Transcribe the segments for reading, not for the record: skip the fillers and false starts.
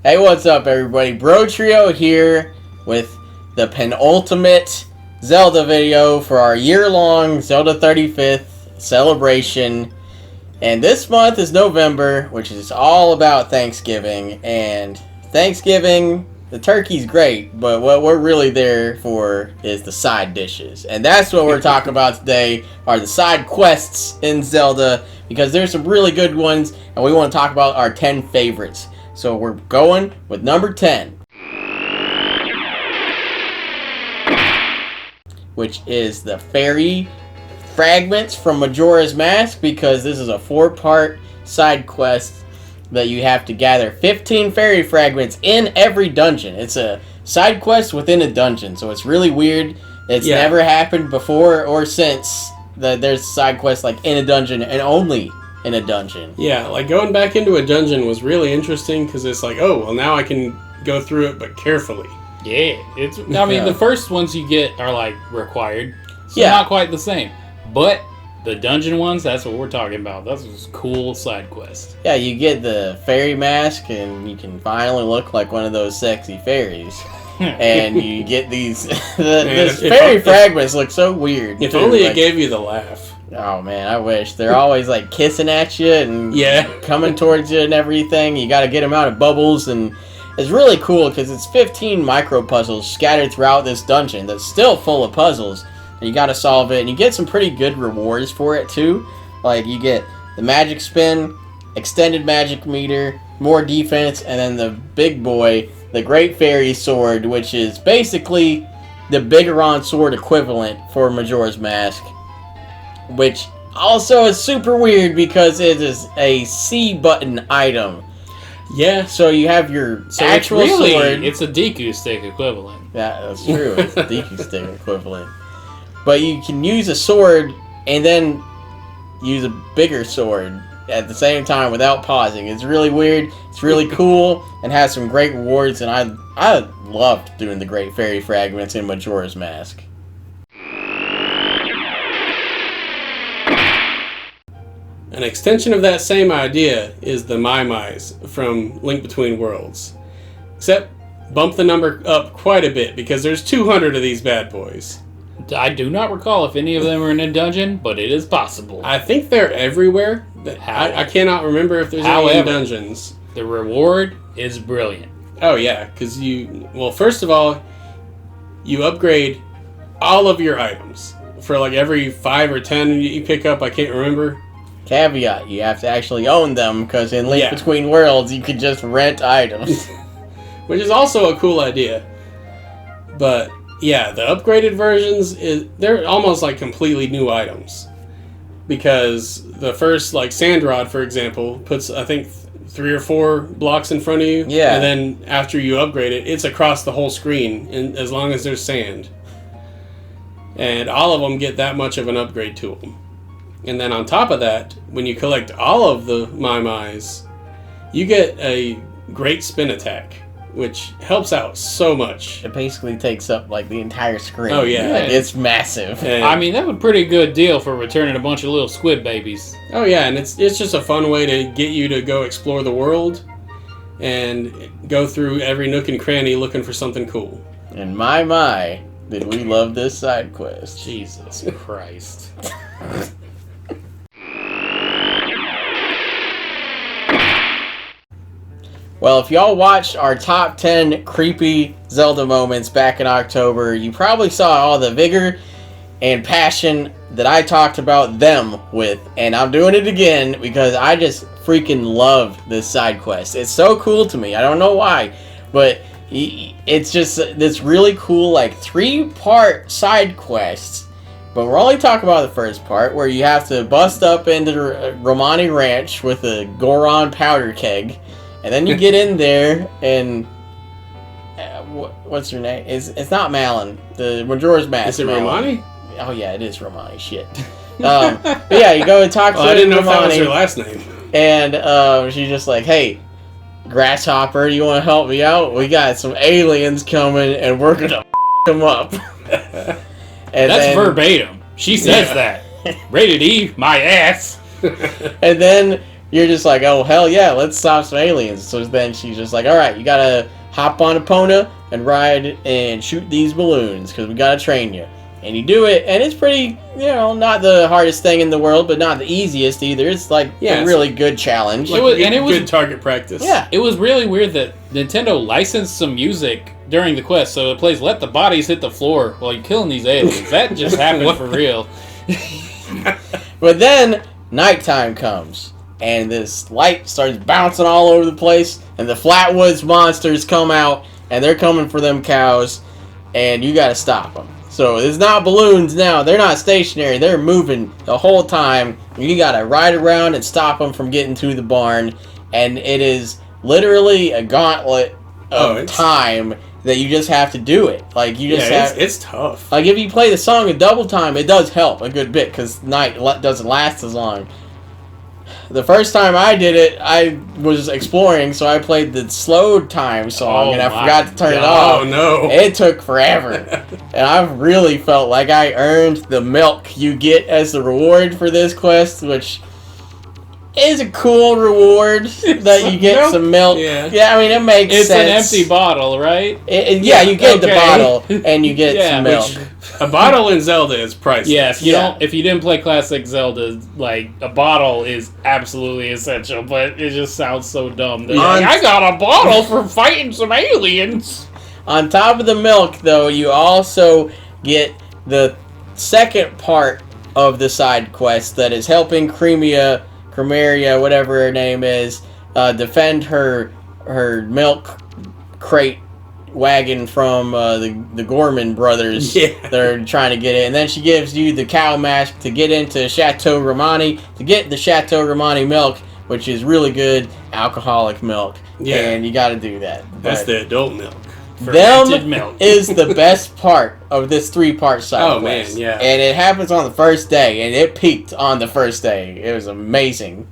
Hey, what's up, everybody? Bro Trio here with the penultimate Zelda video for our year-long Zelda 35th celebration. And this month is November, which is all about Thanksgiving. And Thanksgiving, the turkey's great, but what we're really there for is the side dishes. And that's what we're talking about today, are the side quests in Zelda, because there's some really good ones, and we want to talk about our 10 favorites. So we're going with number 10, which is the fairy fragments from Majora's Mask, because this is a 4-part side quest that you have to gather 15 fairy fragments in every dungeon. It's a side quest within a dungeon, so it's really weird. It's never happened before or since that there's side quests like in a dungeon and only in a dungeon. Yeah, like going back into a dungeon was really interesting because it's like, oh, well, now I can go through it, but carefully. Yeah, I mean, the first ones you get are like required, so not quite the same. But the dungeon ones, that's what we're talking about. That's a cool side quest. Yeah, you get the fairy mask, and you can finally look like one of those sexy fairies. And you get these fairy fragments look so weird. If only it gave you the laugh. Oh man, I wish. They're always like kissing at you and coming towards you and everything. You got to get them out of bubbles, and it's really cool because it's 15 micro puzzles scattered throughout this dungeon that's still full of puzzles, and you got to solve it. And you get some pretty good rewards for it too. Like you get the magic spin, extended magic meter, more defense, and then the big boy, the Great Fairy Sword, which is basically the Bigoron Sword equivalent for Majora's Mask. Which also is super weird because it is a C button item. Yeah. So you have your actual sword. It's a Deku stick equivalent. Yeah, that's true. It's a Deku stick equivalent. But you can use a sword and then use a bigger sword at the same time without pausing. It's really weird. It's really cool and has some great rewards. And I loved doing the Great Fairy Fragments in Majora's Mask. An extension of that same idea is the Mai from Link Between Worlds. Except bump the number up quite a bit because there's 200 of these bad boys. I do not recall if any of them are in a dungeon, but it is possible. I think they're everywhere. I cannot remember if there's any in dungeons. The reward is brilliant. Oh yeah, because first of all, you upgrade all of your items for like every 5 or 10 you pick up. I can't remember. Caveat, you have to actually own them, because in Link Between Worlds, you could just rent items. Which is also a cool idea. But, yeah, the upgraded versions, they're almost like completely new items. Because the first, like, Sand Rod, for example, puts, I think, 3 or 4 blocks in front of you. Yeah. And then after you upgrade it, it's across the whole screen, as long as there's sand. And all of them get that much of an upgrade to them. And then on top of that, when you collect all of the Mai, you get a great spin attack, which helps out so much. It basically takes up like the entire screen. Oh yeah, like, it's massive. And, I mean, that's a pretty good deal for returning a bunch of little squid babies. Oh yeah, and it's just a fun way to get you to go explore the world and go through every nook and cranny looking for something cool. And my, did we love this side quest. Jesus Christ. Well, if y'all watched our top 10 creepy Zelda moments back in October, you probably saw all the vigor and passion that I talked about them with. And I'm doing it again because I just freaking love this side quest. It's so cool to me. I don't know why, but it's just this really cool, like, 3-part side quest. But we're only talking about the first part, where you have to bust up into Romani Ranch with a Goron powder keg. And then you get in there, and what's her name? It's not Malon. The Majora's Mask. Is it Romani? Oh yeah, it is Romani. Shit. But yeah, you go and talk to I didn't know Romani, if that was her last name. And she's just like, "Hey, Grasshopper, you want to help me out? We got some aliens coming, and we're gonna them up." And that's verbatim. She says that. Rated E, my ass. And then you're just like, oh, hell yeah, let's stop some aliens. So then she's just like, all right, you gotta hop on Epona and ride and shoot these balloons because we gotta train you. And you do it, and it's pretty, not the hardest thing in the world, but not the easiest either. It's like a really good challenge. It was good target practice. Yeah. It was really weird that Nintendo licensed some music during the quest, so it plays "Let the Bodies Hit the Floor" while you're killing these aliens. That just happened for real. But then nighttime comes, and this light starts bouncing all over the place, and the Flatwoods monsters come out, and they're coming for them cows, and you gotta stop them. So it's not balloons now. They're not stationary. They're moving the whole time. You gotta ride around and stop them from getting to the barn. And it is literally a gauntlet of time that you just have to do it. Like you just have. It's tough. Like if you play the song in double time, it does help a good bit because night doesn't last as long. The first time I did it, I was exploring, so I played the slow time song, and I forgot to turn it off. Oh, no. It took forever. And I really felt like I earned the milk you get as the reward for this quest, which is a cool reward that you get some milk. Yeah, I mean, it makes sense. It's an empty bottle, right? You get the bottle, and you get some milk. A bottle in Zelda is priceless. Yeah, if you didn't play classic Zelda, like a bottle is absolutely essential, but it just sounds so dumb. I got a bottle for fighting some aliens. On top of the milk, though, you also get the second part of the side quest that is helping Cremeria, whatever her name is, defend her milk crate wagon from the Gorman brothers that are trying to get it. And then she gives you the cow mask to get into Chateau Romani, to get the Chateau Romani milk, which is really good alcoholic milk. Yeah. And you got to do that. That's the adult milk. Them milk is the best part of this 3-part side quest. Man, yeah. And it happens on the first day, and it peaked on the first day. It was amazing.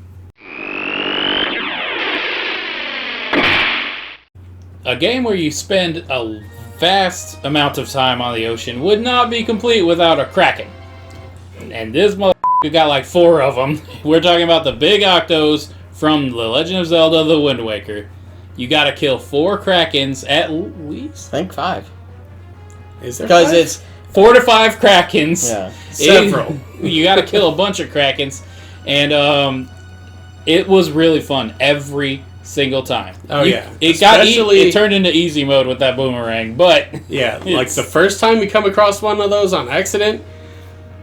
A game where you spend a vast amount of time on the ocean would not be complete without a Kraken. And this motherfucker got like 4 of them. We're talking about the Big Octos from The Legend of Zelda: The Wind Waker. You gotta kill 4 Krakens at least? I think 5. Is there Because 5? it's 4 to 5 Krakens. Yeah. Several. You gotta kill a bunch of Krakens. And it was really fun every single time. Oh, yeah. It turned into easy mode with that boomerang, but... Yeah, like the first time you come across one of those on accident...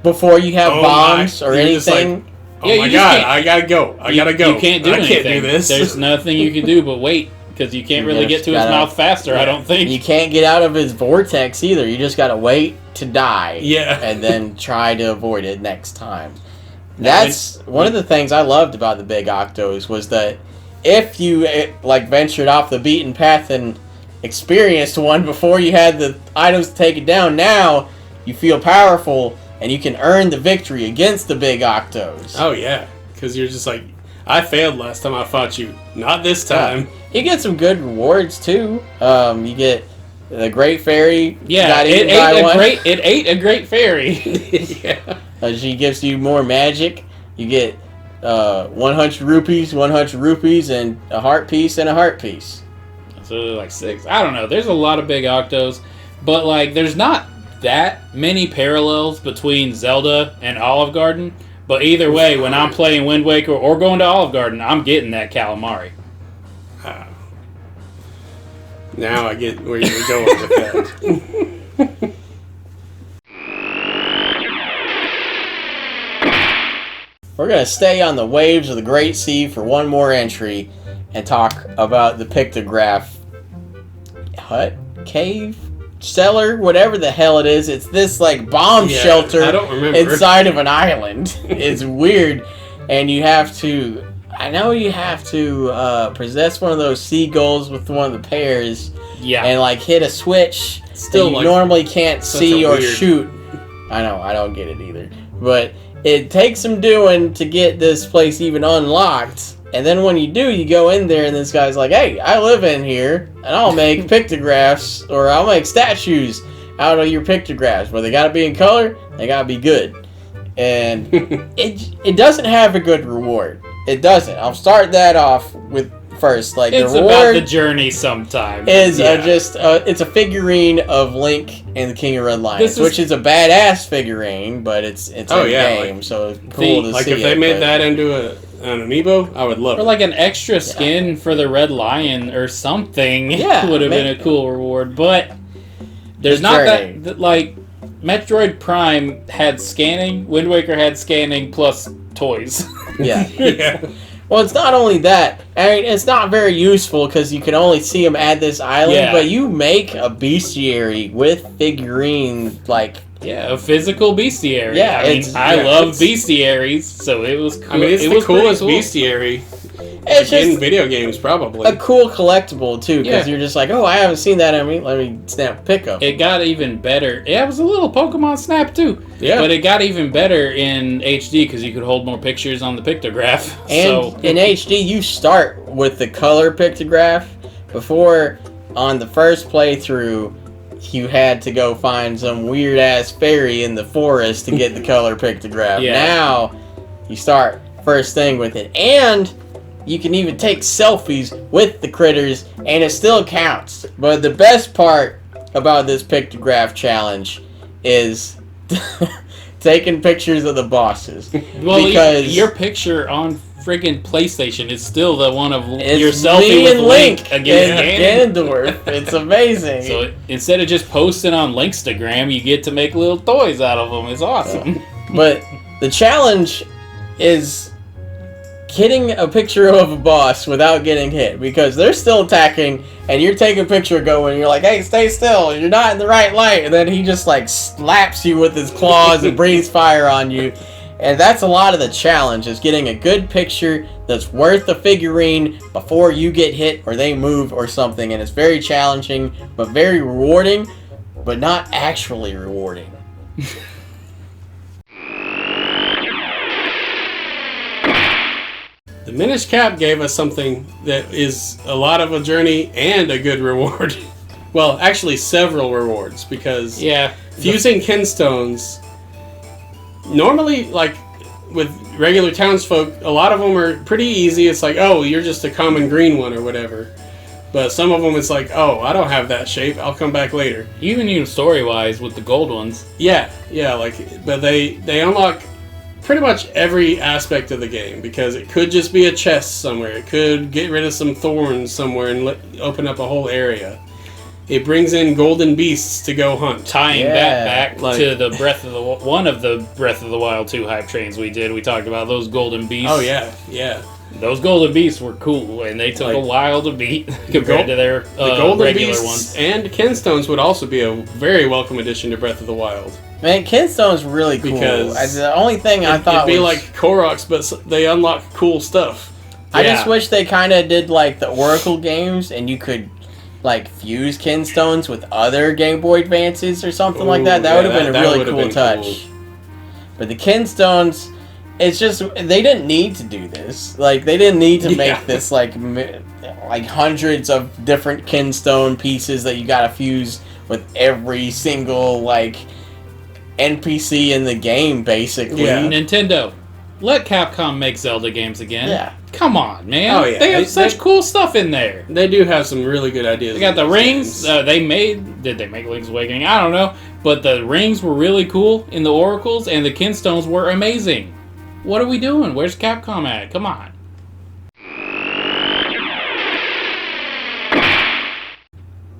Before you have bombs or anything... My god, I gotta go. I gotta go. You can't do anything. I can't do this. There's nothing you can do but wait, because you can't really get to his mouth faster, I don't think. You can't get out of his vortex either. You just gotta wait to die. Yeah. And then try to avoid it next time. That's one of the things I loved about the Big Octos was that if you ventured off the beaten path and experienced one before you had the items to take it down, now you feel powerful and you can earn the victory against the Big Octos. Oh yeah, because you're just like, I failed last time I fought you, not this time. You get some good rewards too. You get the Great Fairy. Yeah, it ate a Great Fairy. Yeah. She gives you more magic. You get 100 rupees, and a heart piece and a heart piece. So like 6. I don't know. There's a lot of Big Octos, but like there's not that many parallels between Zelda and Olive Garden. But either way, when I'm playing Wind Waker or going to Olive Garden, I'm getting that calamari. Now I get where you're going with that. We're going to stay on the waves of the Great Sea for one more entry and talk about the Pictograph hut, cave, cellar, whatever the hell it is. It's this like bomb shelter inside of an island. It's weird. And you have to, possess one of those seagulls with one of the pairs. Yeah. And like hit a switch that you normally can't see or shoot. I know, I don't get it either. But it takes some doing to get this place even unlocked. And then when you do, you go in there and this guy's like, hey, I live in here and I'll make pictographs or I'll make statues out of your pictographs. But they gotta be in color, they gotta be good. And it doesn't have a good reward. It doesn't. I'll start that off with first. Like it's the about reward the journey sometimes. is it's a figurine of Link and the King of Red Lions, which is a badass figurine, but it's a game, so it's cool to see. Like if they made that into an amiibo, I would love it. Or like an extra skin for the Red Lion or something. Would have been a cool reward, but there's not that like Metroid Prime had scanning, Wind Waker had scanning plus toys. Yeah. Well, it's not only that. I mean, it's not very useful because you can only see them at this island, but you make a bestiary with figurine, like... Yeah, a physical bestiary. Yeah, I love bestiaries, so it was cool. I mean, it's the coolest bestiary it's just in video games, probably. A cool collectible, too, because you're just like, oh, I haven't seen that. Let me snap a pick up. It got even better. Yeah, it was a little Pokemon Snap, too. Yeah. But it got even better in HD because you could hold more pictures on the pictograph. And in HD, you start with the color pictograph. Before, on the first playthrough, you had to go find some weird-ass fairy in the forest to get the color pictograph. Now, you start first thing with it. And you can even take selfies with the critters, and it still counts. But the best part about this pictograph challenge is taking pictures of the bosses. Well, because your picture on friggin' PlayStation is still the one of your selfie with Link against Ganondorf. It's amazing. So instead of just posting on Linkstagram, you get to make little toys out of them. It's awesome. But the challenge is getting a picture of a boss without getting hit, because they're still attacking and you're taking a picture going, you're like, hey, stay still, you're not in the right light, and then he just like slaps you with his claws and breathes fire on you. And that's a lot of the challenge, is getting a good picture that's worth the figurine before you get hit or they move or something. And it's very challenging, but very rewarding, but not actually rewarding. The Minish Cap gave us something that is a lot of a journey and a good reward. Well, actually several rewards, because fusing Kenstones, normally, like, with regular townsfolk, a lot of them are pretty easy. It's like, oh, you're just a common green one or whatever. But some of them, it's like, oh, I don't have that shape, I'll come back later. Even story-wise with the gold ones. But they unlock pretty much every aspect of the game, because it could just be a chest somewhere. It could get rid of some thorns somewhere and open up a whole area. It brings in golden beasts to go hunt. Tying that back to the one of the Breath of the Wild 2 hype trains we did. We talked about those golden beasts. Oh, yeah. Those golden beasts were cool, and they took a while to beat compared to their the golden regular beasts ones. And Kenstones would also be a very welcome addition to Breath of the Wild. Man, Kenstone's really cool. Because the only thing I thought it'd be like Koroks, but they unlock cool stuff. I just wish they kind of did like the Oracle games, and you could like fuse Kenstones with other Game Boy Advances or something like that. That would have been a really cool touch. But the Kenstones, it's just they didn't need to do this. Like they didn't need to make this like hundreds of different Kenstone pieces that you gotta fuse with every single like NPC in the game, basically. Yeah. Nintendo, let Capcom make Zelda games again. Yeah. Come on, man. Oh, yeah. They have such cool stuff in there. They do have some really good ideas. They got the rings. Did they make Link's Awakening? I don't know. But the rings were really cool in the Oracles, and the Kenstones were amazing. What are we doing? Where's Capcom at? Come on.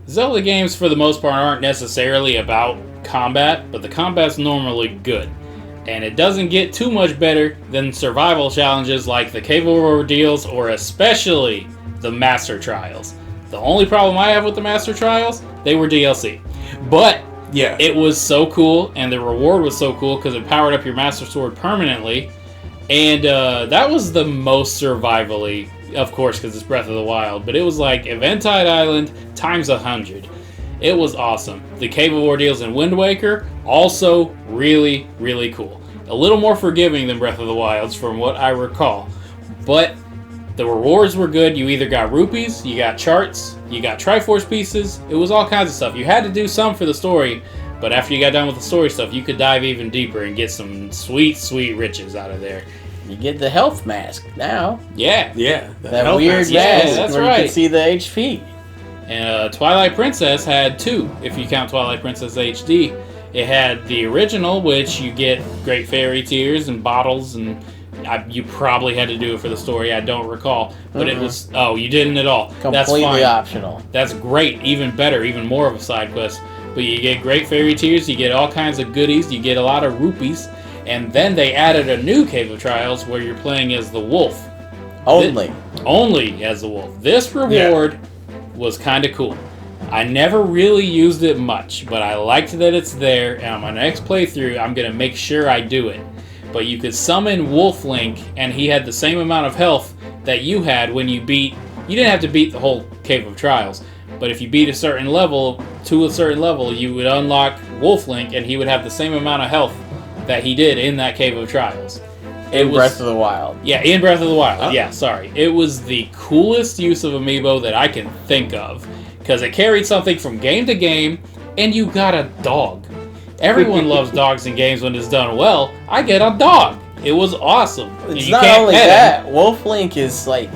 Zelda games, for the most part, aren't necessarily about combat, but the combat's normally good. And it doesn't get too much better than survival challenges like the Cave of Ordeals, or especially the Master Trials. The only problem I have with the Master Trials, they were DLC. But it was so cool, and the reward was so cool because it powered up your Master Sword permanently. And that was the most survival-y, of course, because it's Breath of the Wild. But it was like Eventide Island times 100. It was awesome. The Cave of Ordeals in Wind Waker, also really, really cool. A little more forgiving than Breath of the Wilds from what I recall. But the rewards were good. You either got rupees, you got charts, you got Triforce pieces. It was all kinds of stuff. You had to do some for the story, but after you got done with the story stuff, you could dive even deeper and get some sweet, sweet riches out of there. you get the health mask now. Yeah. Yeah. That weird mask that's where right. you can see the HP. And Twilight Princess had 2, if you count Twilight Princess HD. It had the original, which you get Great Fairy Tears and bottles, and you probably had to do it for the story. I don't recall, but it was. Oh, you didn't at all. Completely That's fine. optional. That's great. Even better. Even more of a side quest. But you get Great Fairy Tears. You get all kinds of goodies. You get a lot of rupees, and then they added a new Cave of Trials where you're playing as the wolf. Only as the wolf. This reward was kind of cool. I never really used it much, but I liked that it's there, and on my next playthrough, I'm going to make sure I do it. But you could summon Wolf Link, and he had the same amount of health that you had when you beat... You didn't have to beat the whole Cave of Trials, but if you beat a certain level, you would unlock Wolf Link, and he would have the same amount of health that he did in that Cave of Trials. Breath of the Wild. Yeah, in Breath of the Wild. Oh. Yeah, sorry. It was the coolest use of Amiibo that I can think of. Because it carried something from game to game, and you got a dog. Everyone loves dogs in games when it's done well. I get a dog. It was awesome. It's not only that. Wolf Link is like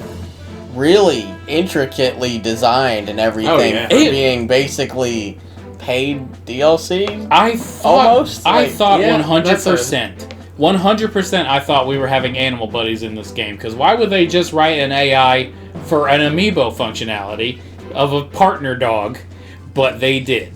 really intricately designed and everything for being basically paid DLC. I thought 100%. 100% I thought we were having animal buddies in this game. Because why would they just write an AI for an Amiibo functionality of a partner dog? But they did.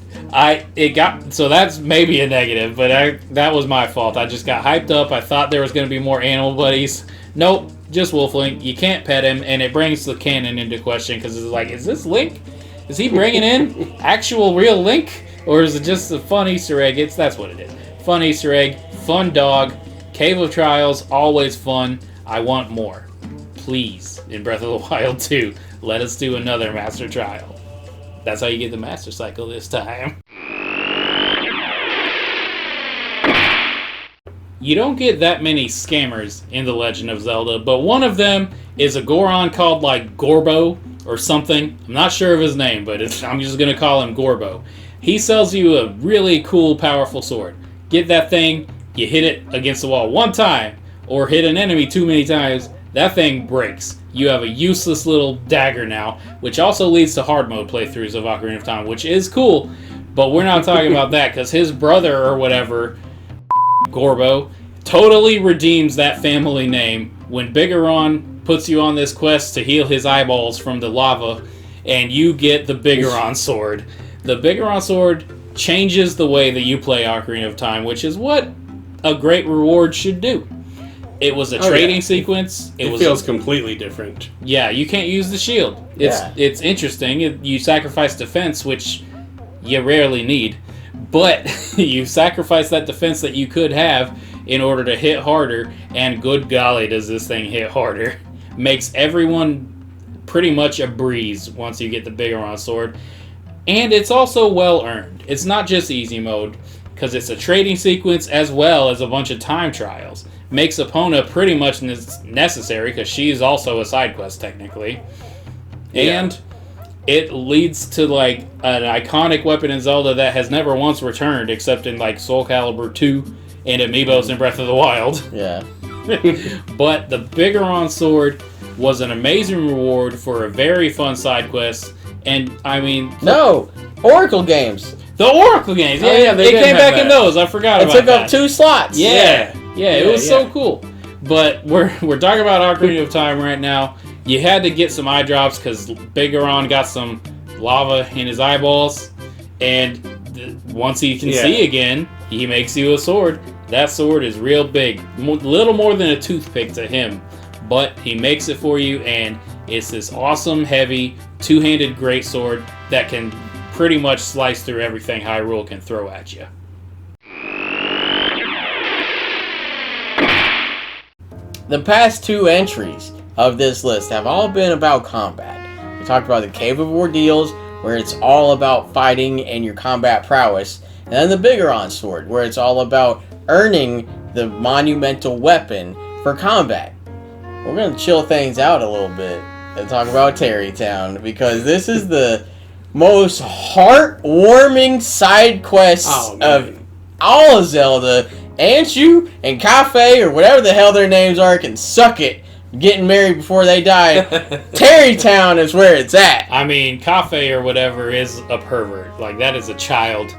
So that's maybe a negative, but that was my fault. I just got hyped up. I thought there was going to be more animal buddies. Nope, just Wolf Link. You can't pet him, and it brings the canon into question because it's like, is this Link? Is he bringing in actual real Link, or is it just a fun Easter egg? That's what it is. Fun Easter egg, fun dog, Cave of Trials, always fun. I want more. Please, in Breath of the Wild 2, let us do another Master Trial. That's how you get the Master Cycle this time. You don't get that many scammers in The Legend of Zelda, but one of them is a Goron called, like, Gorbo or something. I'm not sure of his name, but I'm just going to call him Gorbo. He sells you a really cool, powerful sword. Get that thing, you hit it against the wall one time, or hit an enemy too many times, that thing breaks. You have a useless little dagger now, which also leads to hard mode playthroughs of Ocarina of Time, which is cool, but we're not talking about that, because his brother or whatever, Gorbo, totally redeems that family name when Bigoron puts you on this quest to heal his eyeballs from the lava, and you get the Bigoron sword. The Bigoron sword changes the way that you play Ocarina of Time, which is what a great reward should do. It was a trading sequence. It feels completely different. Yeah, you can't use the shield. It's interesting. You sacrifice defense, which you rarely need. But you sacrifice that defense that you could have in order to hit harder. And good golly, does this thing hit harder. Makes everyone pretty much a breeze once you get the Bigoron sword. And it's also well earned. It's not just easy mode, because it's a trading sequence as well as a bunch of time trials. Makes Epona pretty much necessary, because she's also a side quest technically. Yeah. And it leads to like an iconic weapon in Zelda that has never once returned, except in like Soul Calibur 2 and Amiibos in Breath of the Wild. Yeah. But the Bigoron sword was an amazing reward for a very fun side quest. And I mean... No! Oracle games! The Oracle games! Yeah, they came back in those. I forgot about that. It took up 2 slots! Yeah, it was so cool. But we're talking about Ocarina of Time right now. You had to get some eye drops because Bigoron got some lava in his eyeballs. And once he can see again, he makes you a sword. That sword is real big. Little more than a toothpick to him. But he makes it for you, and it's this awesome, heavy, two-handed greatsword that can pretty much slice through everything Hyrule can throw at you. The past 2 entries of this list have all been about combat. We talked about the Cave of Ordeals, where it's all about fighting and your combat prowess, and then the Bigoron sword, where it's all about earning the monumental weapon for combat. We're going to chill things out a little bit and talk about Terrytown, because this is the most heartwarming side quest of all of Zelda, Anshu and Cafe, or whatever the hell their names are, can suck it. Getting married before they die. Terrytown is where it's at. I mean, Cafe or whatever is a pervert. Like, that is a child.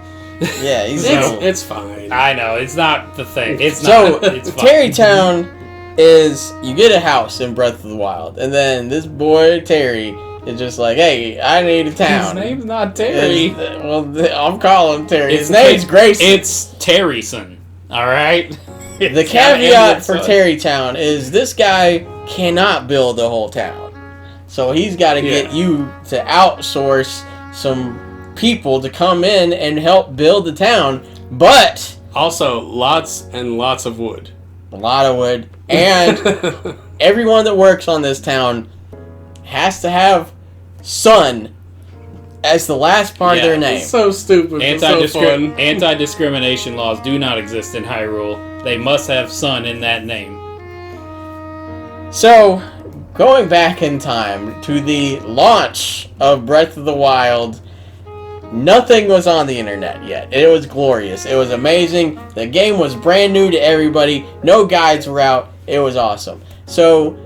Yeah, it's fine. I know, it's not the thing. It's not. So, it's Terrytown is, you get a house in Breath of the Wild, and then this boy, Terry, is just like, hey, I need a town. His name's not Terry. Well, I'm calling him Terry. His name's Grayson. It's Terryson, alright? The caveat for Terrytown is this guy cannot build the whole town. So he's got to get you to outsource some people to come in and help build the town. But also, lots and lots of wood. A lot of wood. And everyone that works on this town has to have sun as the last part of their name. It's so stupid. Anti-discrimination laws do not exist in Hyrule. They must have sun in that name. So, going back in time to the launch of Breath of the Wild, nothing was on the internet yet. It was glorious. It was amazing. The game was brand new to everybody. No guides were out. It was awesome. So,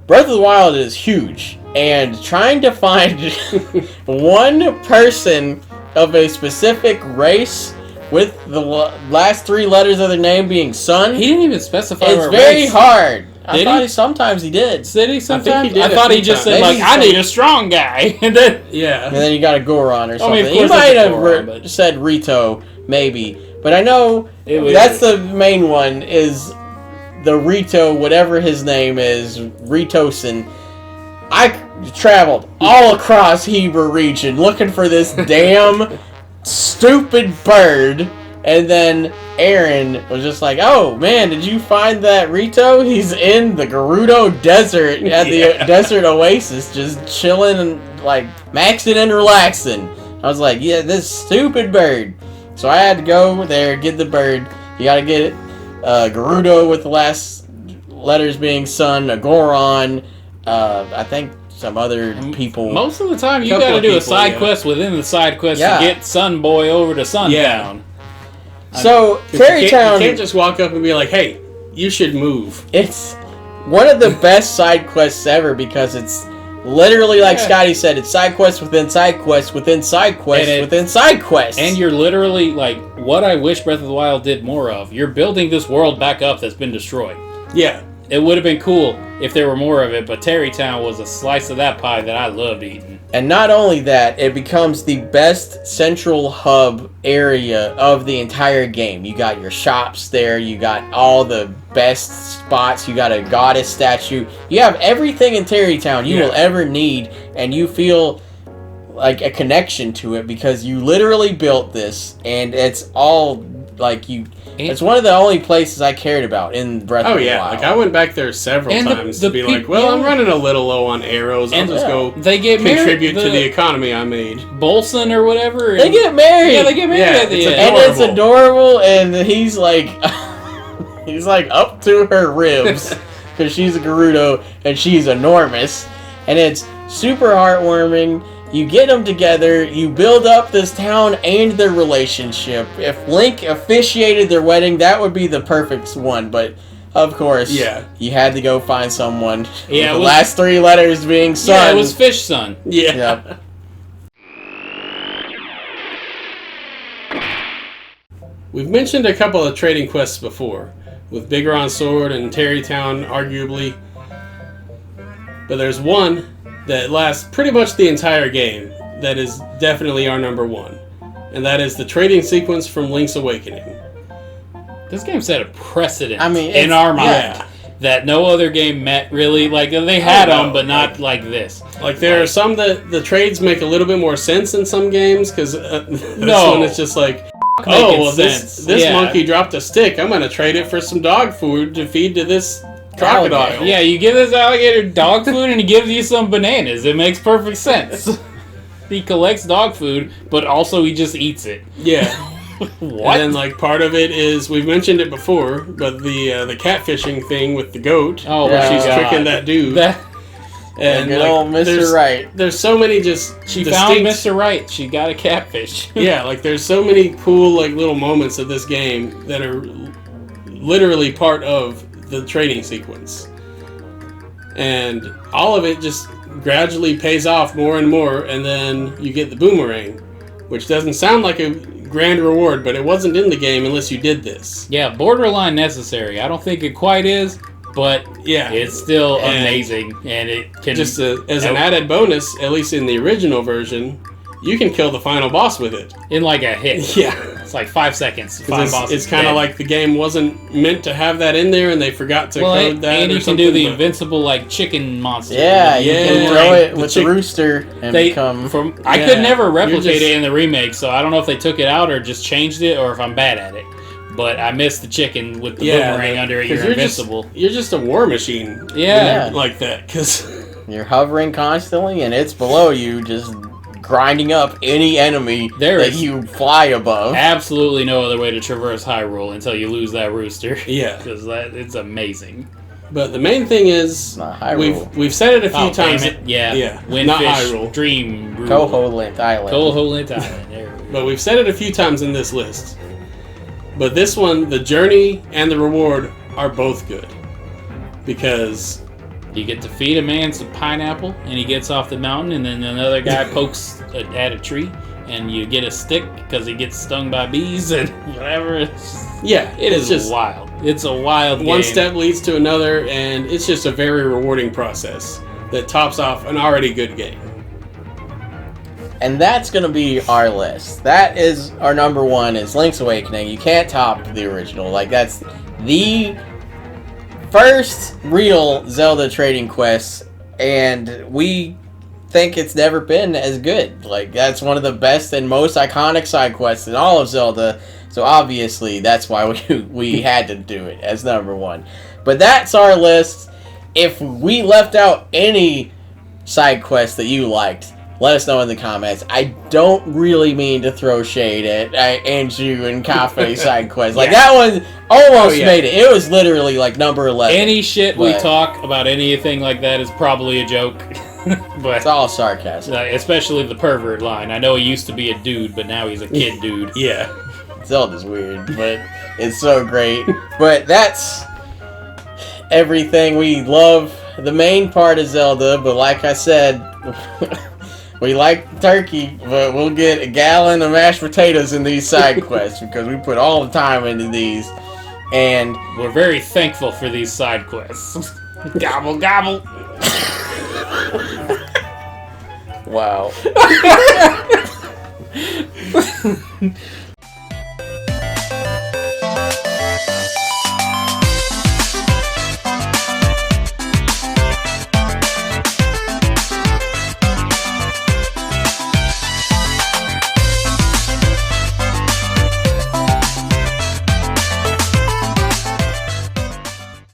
Breath of the Wild is huge. And trying to find one person of a specific race with the last 3 letters of their name being Sun. He didn't even specify. It's very hard. I thought sometimes he did. Did he sometimes? I thought he just said, like, I need a strong guy. And then and then you got a Goron or something. I mean, he might have said Rito, maybe. But I know that's the main one, is the Rito, whatever his name is, Ritosin. I traveled all across Heber region looking for this damn stupid bird, and then Aaron was just like, oh man, did you find that Rito? He's in the Gerudo Desert at the Desert Oasis, just chilling and like maxing and relaxing. I was like, yeah, this stupid bird. So I had to go there, get the bird. You gotta get it. Gerudo with the last letters being Sun, a Goron, I think some other people. Most of the time, you gotta do a side quest within the side quest to get Sun Boy over to Sundown. So, Terrytown... You can't just walk up and be like, hey, you should move. It's one of the best side quests ever because it's literally, like Scotty said, it's side quest within side quest within side quest within side quest. And you're literally, like, what I wish Breath of the Wild did more of. You're building this world back up that's been destroyed. Yeah. It would have been cool if there were more of it, but Terrytown was a slice of that pie that I loved eating. And not only that, it becomes the best central hub area of the entire game. You got your shops there, you got all the best spots, you got a goddess statue. You have everything in Terrytown you will ever need, and you feel like a connection to it because you literally built this, and it's all like you... It's one of the only places I cared about in Breath of the Wild. Like I went back there several times to be like, well, I'm running a little low on arrows. I'll just go contribute to the economy I made. Bolson or whatever. They get married. Yeah, they get married at the end. And it's adorable, and he's like, he's like up to her ribs because she's a Gerudo and she's enormous, and it's super heartwarming. You get them together, you build up this town and their relationship. If Link officiated their wedding, that would be the perfect one, but of course, you had to go find someone. With the last 3 letters being Sun. Yeah, it was Fish Sun. Yeah. We've mentioned a couple of trading quests before, with Bigoron Sword and Terrytown, arguably. But there's one that lasts pretty much the entire game that is definitely our number 1. And that is the trading sequence from Link's Awakening. This game set a precedent in our mind that no other game met, really. Like, they had them, but not like this. Like, there are some that the trades make a little bit more sense in some games, because this one is just like, this monkey dropped a stick, I'm going to trade it for some dog food to feed to this crocodile. Yeah, you give this alligator dog food and he gives you some bananas. It makes perfect sense. He collects dog food, but also he just eats it. Yeah. What? And then, like, part of it is, we've mentioned it before, but the catfishing thing with the goat, where she's tricking that dude. And good old Mr. Right. There's so many She found Mr. Right. She got a catfish. Yeah, like there's so many cool like little moments of this game that are literally part of the trading sequence. And all of it just gradually pays off more and more, and then you get the boomerang, which doesn't sound like a grand reward, but it wasn't in the game unless you did this. Yeah, borderline necessary. I don't think it quite is, but yeah, it's still amazing, and it can just as an added bonus, at least in the original version, you can kill the final boss with it in like a hit. Yeah, it's like 5 seconds. It's kind of like the game wasn't meant to have that in there, and they forgot to code that. And you can do the invincible like chicken monster. Yeah, you can throw it with the rooster and become. I could never replicate it in the remake, so I don't know if they took it out or just changed it, or if I'm bad at it. But I missed the chicken with the boomerang under it. You're invincible. You're just a war machine. Yeah, like that, because you're hovering constantly, and it's below you, just grinding up any enemy that you fly above. Absolutely no other way to traverse Hyrule until you lose that rooster. Yeah, because it's amazing. But the main thing is, we've said it a few times. Yeah. Windfish, not Hyrule. Dream, Koholint Island. Koholint Island. But we've said it a few times in this list. But this one, the journey and the reward are both good, because you get to feed a man some pineapple, and he gets off the mountain, and then another guy pokes at a tree, and you get a stick because he gets stung by bees and whatever. It is just wild. It's a wild game. One step leads to another, and it's just a very rewarding process that tops off an already good game. And that's going to be our list. That is our number one, is Link's Awakening. You can't top the original. Like, that's the first real Zelda trading quest, and we think it's never been as good. Like, that's one of the best and most iconic side quests in all of Zelda, so obviously that's why we had to do it as number one. But that's our list. If we left out any side quests that you liked, let us know in the comments. I don't really mean to throw shade at Andrew and Cafe side quest. Like, that one almost made it. It was literally like number 11. Any shit we talk about anything like that is probably a joke. But it's all sarcasm. Especially the pervert line. I know he used to be a dude, but now he's a kid dude. Yeah. Zelda's weird, but it's so great. But that's everything. We love the main part of Zelda, but like I said... We like turkey, but we'll get a gallon of mashed potatoes in these side quests because we put all the time into these, and we're very thankful for these side quests. Gobble, gobble. Wow.